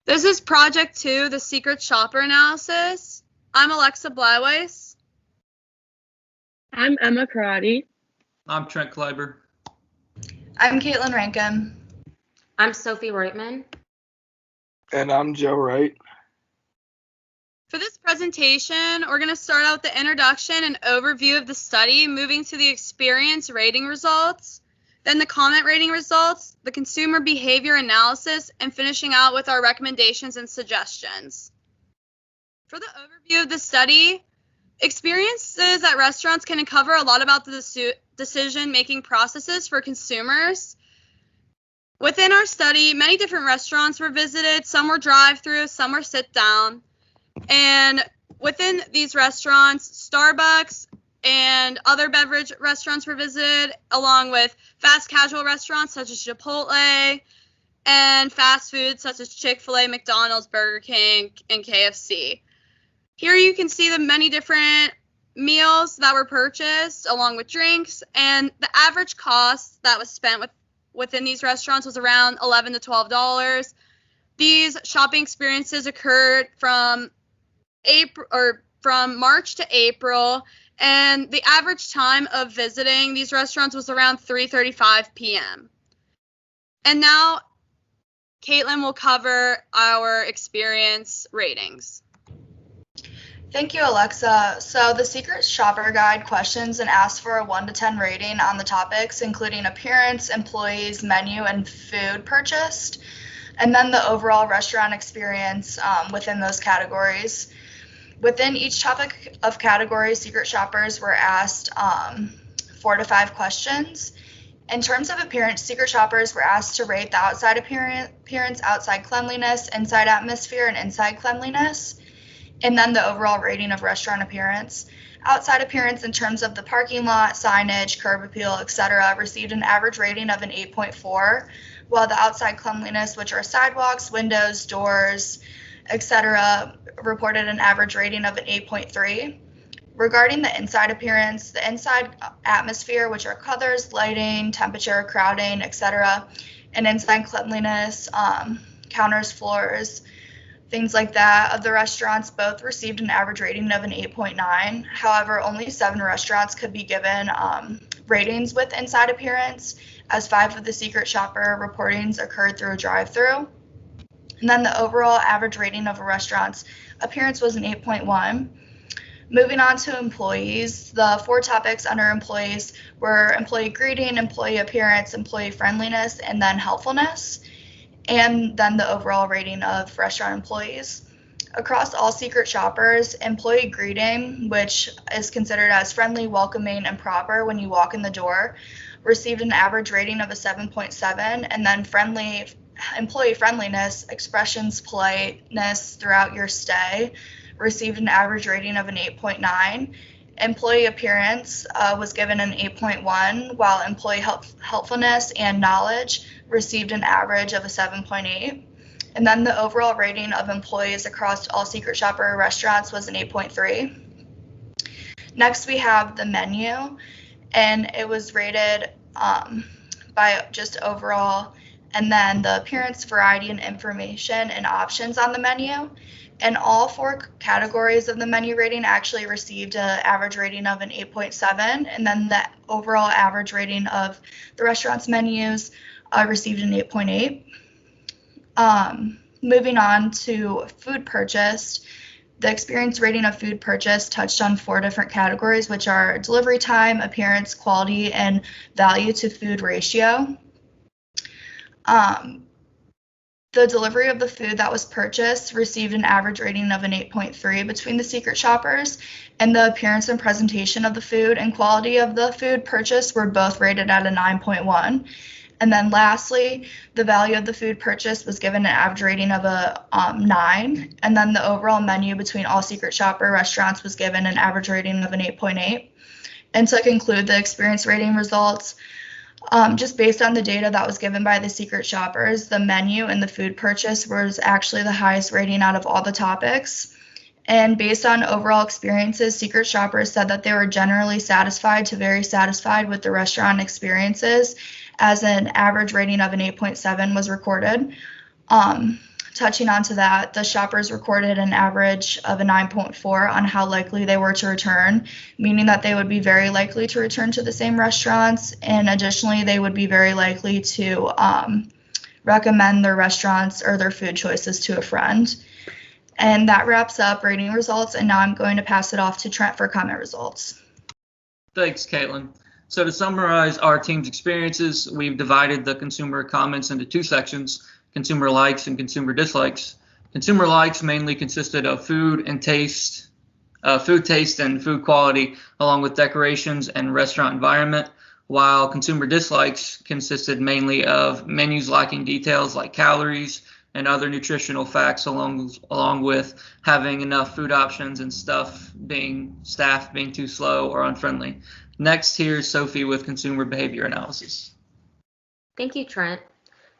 This is Project 2, the Secret Shopper Analysis. I'm Alexa Blyweis. I'm Emma Karate. I'm Trent Kleiber. I'm Caitlin Rankin. I'm Sophie Reitman. And I'm Joe Wright. For this presentation, we're going to start out with the introduction and overview of the study, moving to the experience rating results, then the comment rating results, the consumer behavior analysis, and finishing out with our recommendations and suggestions. For the overview of the study, experiences at restaurants can cover a lot about the decision-making processes for consumers. Within our study, many different restaurants were visited. Some were drive-through, some were sit-down. And within these restaurants, Starbucks and other beverage restaurants were visited, along with fast casual restaurants such as Chipotle and fast food such as Chick-fil-A, McDonald's, Burger King, and KFC. Here you can see the many different meals that were purchased along with drinks, and the average cost that was spent within these restaurants was around $11 to $12. These shopping experiences occurred from March to April, and the average time of visiting these restaurants was around 3:35 p.m. And now Caitlin will cover our experience ratings. Thank you, Alexa. So the Secret Shopper Guide questions and asks for a 1 to 10 rating on the topics, including appearance, employees, menu, and food purchased, and then the overall restaurant experience within those categories. Within each topic of category, Secret Shoppers were asked 4 to 5 questions. In terms of appearance, Secret Shoppers were asked to rate the outside appearance, outside cleanliness, inside atmosphere, and inside cleanliness, and then the overall rating of restaurant appearance. Outside appearance in terms of the parking lot, signage, curb appeal, etc., received an average rating of an 8.4, while the outside cleanliness, which are sidewalks, windows, doors, etc., reported an average rating of an 8.3. Regarding the inside appearance, the inside atmosphere, which are colors, lighting, temperature, crowding, etc., and inside cleanliness, counters, floors, things like that, of the restaurants both received an average rating of an 8.9. However, only 7 restaurants could be given ratings with inside appearance, as 5 of the Secret Shopper reportings occurred through a drive-through. And then the overall average rating of a restaurant's appearance was an 8.1. Moving on to employees, the 4 topics under employees were employee greeting, employee appearance, employee friendliness, and then helpfulness, and then the overall rating of restaurant employees. Across all Secret Shoppers, employee greeting, which is considered as friendly, welcoming, and proper when you walk in the door, received an average rating of a 7.7, and then employee friendliness, expressions, politeness throughout your stay, received an average rating of an 8.9. Employee appearance was given an 8.1, while employee helpfulness and knowledge received an average of a 7.8. And then the overall rating of employees across all Secret Shopper restaurants was an 8.3. Next, we have the menu, and it was rated by just overall, and then the appearance, variety, and information and options on the menu. And all 4 categories of the menu rating actually received an average rating of an 8.7, and then the overall average rating of the restaurant's menus received an 8.8. Moving on to food purchased, the experience rating of food purchased touched on 4 different categories, which are delivery time, appearance, quality, and value to food ratio. The delivery of the food that was purchased received an average rating of an 8.3 between the Secret Shoppers, and the appearance and presentation of the food and quality of the food purchased were both rated at a 9.1. And then lastly, the value of the food purchased was given an average rating of a 9, and then the overall menu between all Secret Shopper restaurants was given an average rating of an 8.8. And to conclude the experience rating results, just based on the data that was given by the Secret Shoppers, the menu and the food purchase was actually the highest rating out of all the topics. And based on overall experiences, Secret Shoppers said that they were generally satisfied to very satisfied with the restaurant experiences, as an average rating of an 8.7 was recorded. touching on to that, the shoppers recorded an average of a 9.4 on how likely they were to return, meaning that they would be very likely to return to the same restaurants. And additionally, they would be very likely to recommend their restaurants or their food choices to a friend. And that wraps up rating results. And now I'm going to pass it off to Trent for comment results. Thanks, Caitlin. So to summarize our team's experiences, we've divided the consumer comments into two sections: consumer likes and consumer dislikes. Consumer likes mainly consisted of food taste and food quality, along with decorations and restaurant environment, while consumer dislikes consisted mainly of menus lacking details like calories and other nutritional facts, along with having enough food options and staff being too slow or unfriendly. Next, here's Sophie with consumer behavior analysis. Thank you, Trent.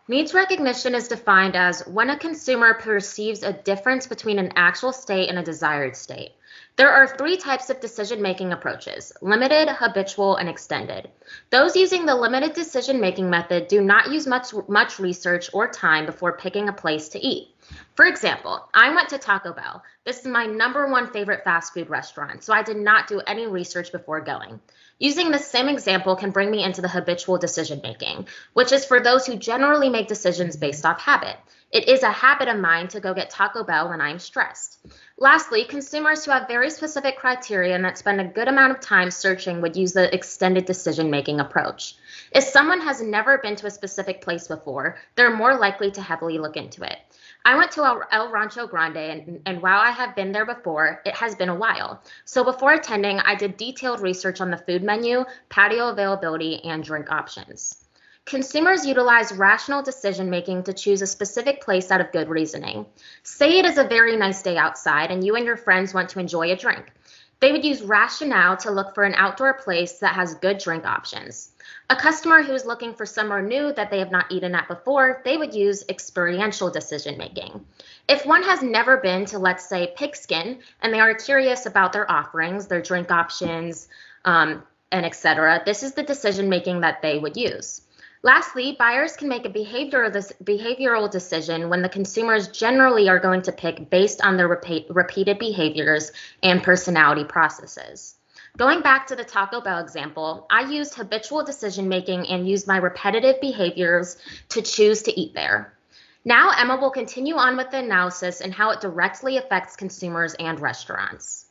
Needs recognition is defined as when a consumer perceives a difference between an actual state and a desired state. There are three types of decision-making approaches: limited, habitual, and extended. Those using the limited decision-making method do not use much research or time before picking a place to eat. For example, I went to Taco Bell. This is my #1 favorite fast food restaurant, so I did not do any research before going. Using the same example can bring me into the habitual decision-making, which is for those who generally make decisions based off habit. It is a habit of mine to go get Taco Bell when I am stressed. Lastly, consumers who have very specific criteria and that spend a good amount of time searching would use the extended decision-making approach. If someone has never been to a specific place before, they're more likely to heavily look into it. I went to El Rancho Grande, and while I have been there before, it has been a while. So before attending, I did detailed research on the food menu, patio availability, and drink options. Consumers utilize rational decision-making to choose a specific place out of good reasoning. Say it is a very nice day outside and you and your friends want to enjoy a drink. They would use rationale to look for an outdoor place that has good drink options. A customer who is looking for somewhere new that they have not eaten at before, they would use experiential decision-making. If one has never been to, let's say, Pigskin, and they are curious about their offerings, their drink options, and etc., this is the decision-making that they would use. Lastly, buyers can make a behavioral decision when the consumers generally are going to pick based on their repeated behaviors and personality processes. Going back to the Taco Bell example, I used habitual decision-making and used my repetitive behaviors to choose to eat there. Now Emma will continue on with the analysis and how it directly affects consumers and restaurants.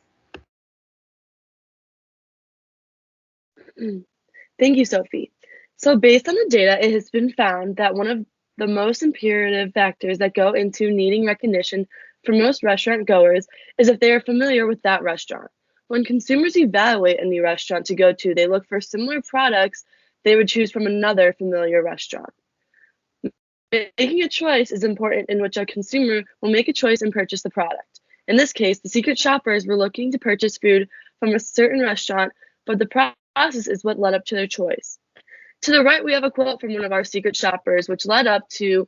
Thank you, Sophie. So based on the data, it has been found that one of the most imperative factors that go into needing recognition for most restaurant goers is if they are familiar with that restaurant. When consumers evaluate a new restaurant to go to, they look for similar products they would choose from another familiar restaurant. Making a choice is important in which a consumer will make a choice and purchase the product. In this case, the secret shoppers were looking to purchase food from a certain restaurant, but the process is what led up to their choice. To the right, we have a quote from one of our secret shoppers, which led up to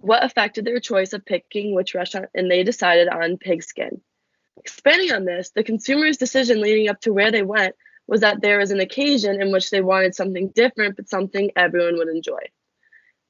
what affected their choice of picking which restaurant, and they decided on Pigskin. Expanding on this, the consumer's decision leading up to where they went was that there was an occasion in which they wanted something different, but something everyone would enjoy.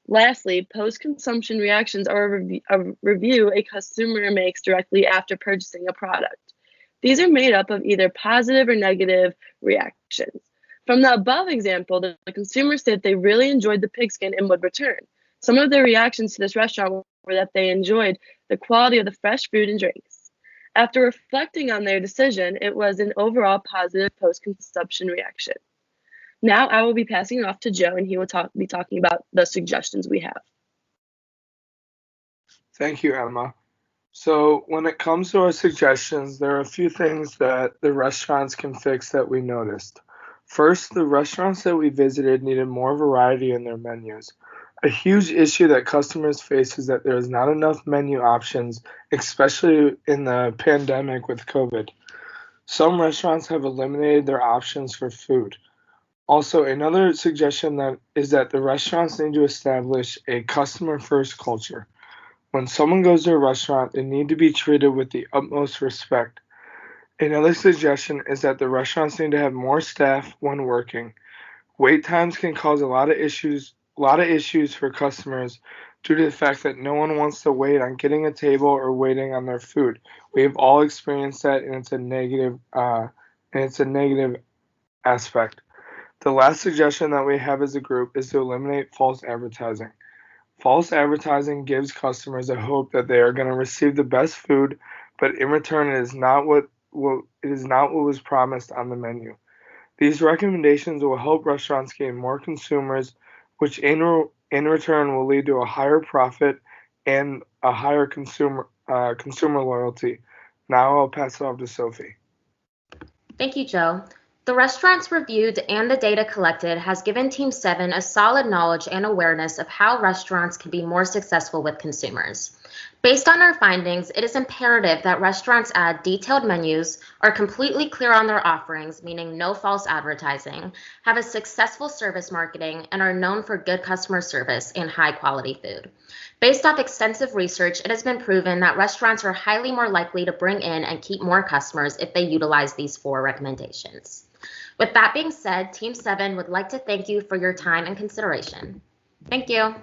Lastly, post-consumption reactions are a review a customer makes directly after purchasing a product. These are made up of either positive or negative reactions. From the above example, the consumer said they really enjoyed the Pigskin and would return. Some of their reactions to this restaurant were that they enjoyed the quality of the fresh food and drinks. After reflecting on their decision, it was an overall positive post-consumption reaction. Now I will be passing it off to Joe, and he will be talking about the suggestions we have. Thank you, Emma. So when it comes to our suggestions, there are a few things that the restaurants can fix that we noticed. First, the restaurants that we visited needed more variety in their menus. A huge issue that customers face is that there is not enough menu options, especially in the pandemic with COVID. Some restaurants have eliminated their options for food. Also, another suggestion is that the restaurants need to establish a customer-first culture. When someone goes to a restaurant, they need to be treated with the utmost respect. Another suggestion is that the restaurants need to have more staff when working. Wait times can cause a lot of issues for customers due to the fact that no one wants to wait on getting a table or waiting on their food. We have all experienced that, and it's a negative aspect. The last suggestion that we have as a group is to eliminate false advertising. False advertising gives customers a hope that they are going to receive the best food, but in return, it is not what was promised on the menu. These recommendations will help restaurants gain more consumers, which in return will lead to a higher profit and a higher consumer loyalty. Now I'll pass it off to Sophie. Thank you, Joe. The restaurants reviewed and the data collected has given Team 7 a solid knowledge and awareness of how restaurants can be more successful with consumers. Based on our findings, it is imperative that restaurants add detailed menus, are completely clear on their offerings, meaning no false advertising, have a successful service marketing, and are known for good customer service and high quality food. Based off extensive research, it has been proven that restaurants are highly more likely to bring in and keep more customers if they utilize these 4 recommendations. With that being said, Team 7 would like to thank you for your time and consideration. Thank you.